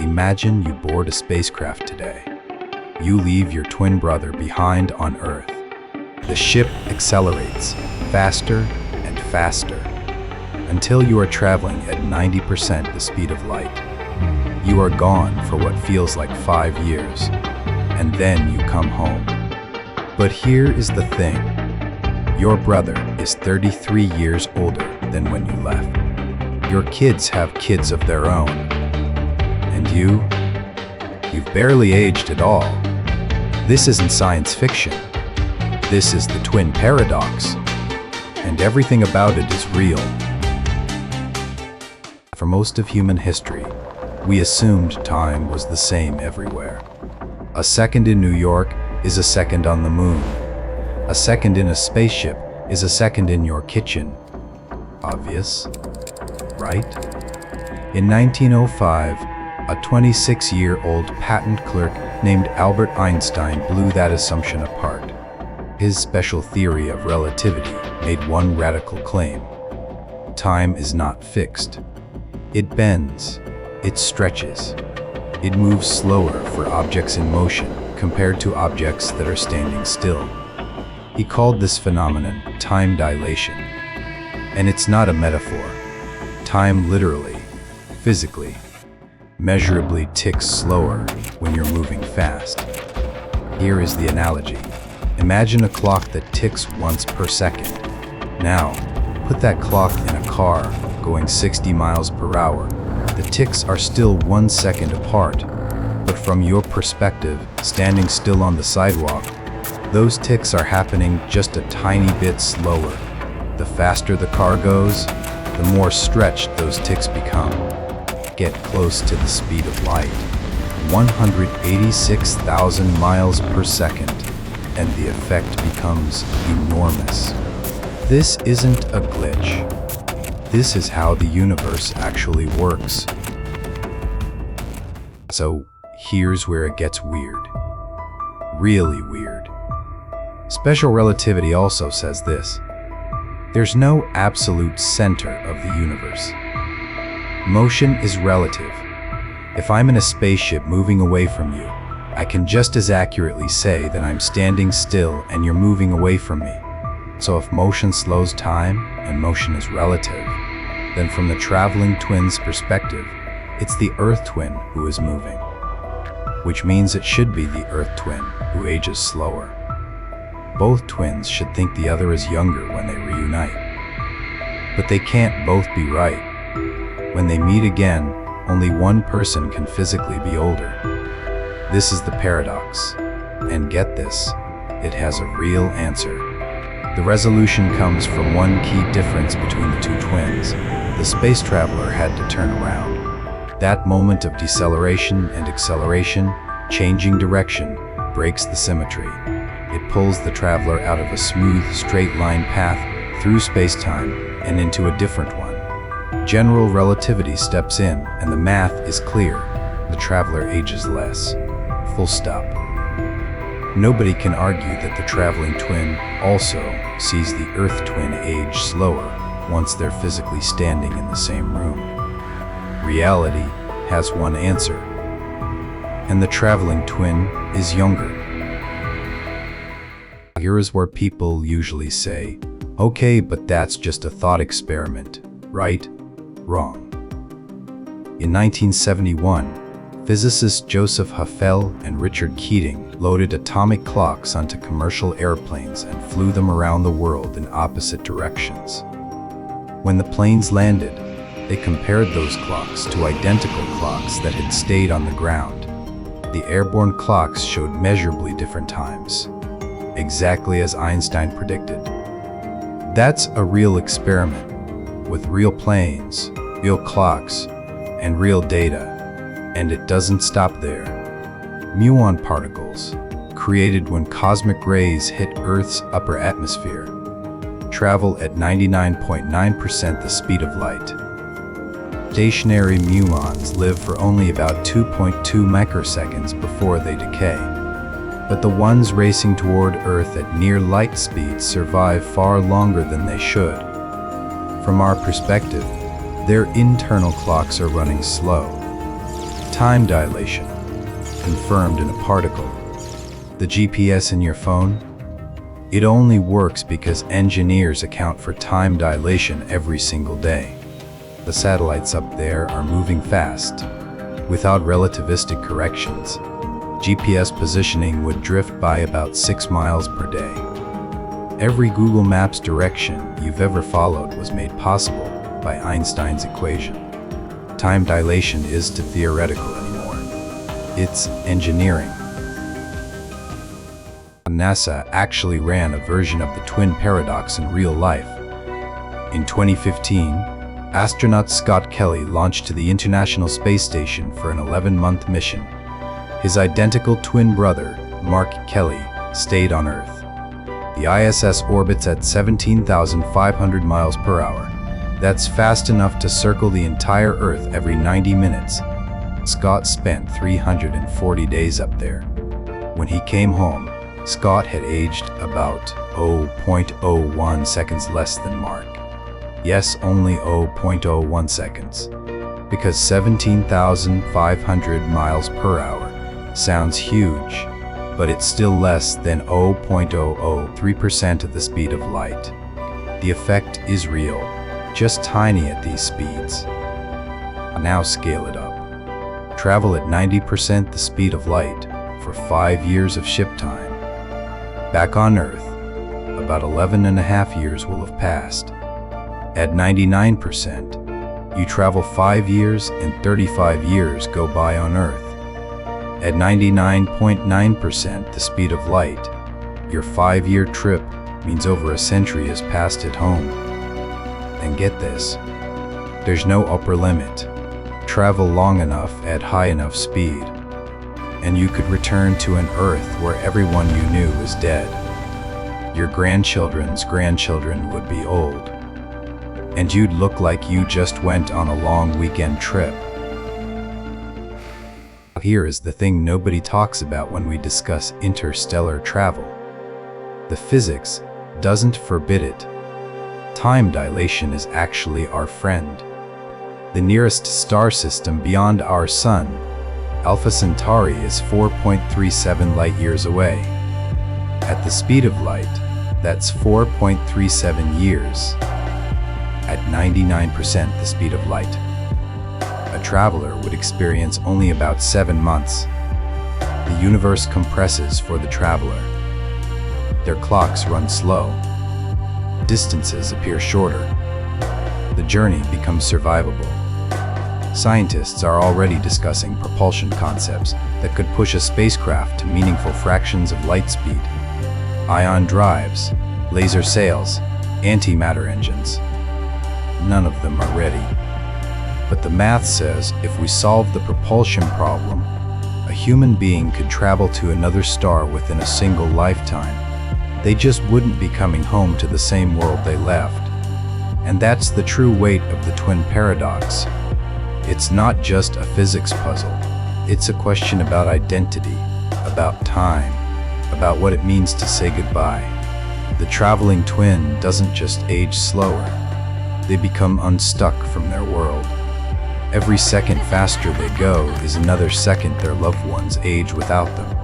Imagine you board a spacecraft today. You leave your twin brother behind on Earth. The ship accelerates faster and faster until you are traveling at 90% the speed of light. You are gone for what feels like 5 years, and then you come home. But here is the thing. Your brother is 33 years older than when you left. Your kids have kids of their own. And you've barely aged at all. This isn't science fiction. This is the twin paradox. And everything about it is real. For most of human history, we assumed time was the same everywhere. A second in New York is a second on the moon. A second in a spaceship is a second in your kitchen. Obvious, right? In 1905, a 26-year-old patent clerk named Albert Einstein blew that assumption apart. His special theory of relativity made one radical claim. Time is not fixed. It bends, it stretches, it moves slower for objects in motion compared to objects that are standing still. He called this phenomenon time dilation. And it's not a metaphor. Time literally, physically, measurably ticks slower when you're moving fast. Here is the analogy. Imagine a clock that ticks once per second. Now, put that clock in a car going 60 miles per hour. The ticks are still 1 second apart, but from your perspective, standing still on the sidewalk, those ticks are happening just a tiny bit slower. The faster the car goes, the more stretched those ticks become. Get close to the speed of light, 186,000 miles per second, and the effect becomes enormous. This isn't a glitch. This is how the universe actually works. So here's where it gets weird. Really weird. Special relativity also says this. There's no absolute center of the universe. Motion is relative. If I'm in a spaceship moving away from you, I can just as accurately say that I'm standing still and you're moving away from me. So if motion slows time and motion is relative, then from the traveling twin's perspective, it's the Earth twin who is moving, which means it should be the Earth twin who ages slower. Both twins should think the other is younger when they reunite. But they can't both be right. When they meet again, only one person can physically be older. This is the paradox. And get this, it has a real answer. The resolution comes from one key difference between the two twins. The space traveler had to turn around. That moment of deceleration and acceleration, changing direction, breaks the symmetry. It pulls the traveler out of a smooth, straight-line path through space-time and into a different one. General relativity steps in, and the math is clear. The traveler ages less. Full stop. Nobody can argue that the traveling twin also sees the Earth twin age slower once they're physically standing in the same room. Reality has one answer, and the traveling twin is younger. Here is where people usually say, okay, but that's just a thought experiment, right? Wrong. In 1971, physicists Joseph Huffell and Richard Keating loaded atomic clocks onto commercial airplanes and flew them around the world in opposite directions. When the planes landed, they compared those clocks to identical clocks that had stayed on the ground. The airborne clocks showed measurably different times, exactly as Einstein predicted. That's a real experiment, with real planes, real clocks, and real data. And it doesn't stop there. Muon particles, created when cosmic rays hit Earth's upper atmosphere, travel at 99.9% the speed of light. Stationary muons live for only about 2.2 microseconds before they decay. But the ones racing toward Earth at near light speed survive far longer than they should. From our perspective, their internal clocks are running slow. Time dilation, confirmed in a particle. The GPS in your phone? It only works because engineers account for time dilation every single day. The satellites up there are moving fast. Without relativistic corrections, GPS positioning would drift by about 6 miles per day. Every Google Maps direction you've ever followed was made possible by Einstein's equation. Time dilation isn't theoretical anymore. It's engineering. NASA actually ran a version of the twin paradox in real life. In 2015, astronaut Scott Kelly launched to the International Space Station for an 11-month mission. His identical twin brother, Mark Kelly, stayed on Earth. The ISS orbits at 17,500 miles per hour. That's fast enough to circle the entire Earth every 90 minutes. Scott spent 340 days up there. When he came home, Scott had aged about 0.01 seconds less than Mark. Yes, only 0.01 seconds. Because 17,500 miles per hour sounds huge, but it's still less than 0.003% of the speed of light. The effect is real, just tiny at these speeds. Now scale it up. Travel at 90% the speed of light for 5 years of ship time. Back on Earth, about 11.5 years will have passed. At 99%, you travel 5 years and 35 years go by on Earth. At 99.9% the speed of light, your 5-year trip means over a century has passed at home. And get this, there's no upper limit. Travel long enough at high enough speed, and you could return to an Earth where everyone you knew was dead. Your grandchildren's grandchildren would be old, and you'd look like you just went on a long weekend trip. Here is the thing nobody talks about when we discuss interstellar travel. The physics doesn't forbid it. Time dilation is actually our friend. The nearest star system beyond our Sun, Alpha Centauri, is 4.37 light-years away. At the speed of light, that's 4.37 years. At 99% the speed of light, a traveler would experience only about 7 months. The universe compresses for the traveler. Their clocks run slow. Distances appear shorter. The journey becomes survivable. Scientists are already discussing propulsion concepts that could push a spacecraft to meaningful fractions of light speed. Ion drives, laser sails, antimatter engines. None of them are ready. But the math says if we solve the propulsion problem, a human being could travel to another star within a single lifetime. They just wouldn't be coming home to the same world they left. And that's the true weight of the twin paradox. It's not just a physics puzzle. It's a question about identity, about time, about what it means to say goodbye. The traveling twin doesn't just age slower. They become unstuck from their world. Every second faster they go is another second their loved ones age without them.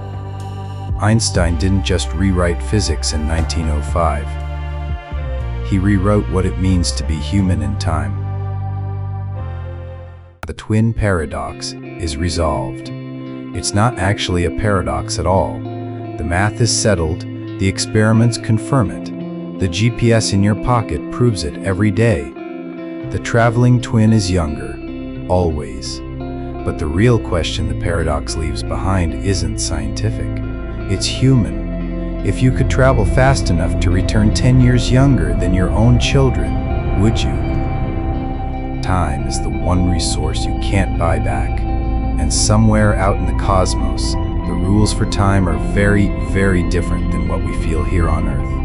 Einstein didn't just rewrite physics in 1905. He rewrote what it means to be human in time. The twin paradox is resolved. It's not actually a paradox at all. The math is settled, the experiments confirm it. The GPS in your pocket proves it every day. The traveling twin is younger, always. But the real question the paradox leaves behind isn't scientific. It's human. If you could travel fast enough to return 10 years younger than your own children, would you? Time is the one resource you can't buy back. And somewhere out in the cosmos, the rules for time are very, very different than what we feel here on Earth.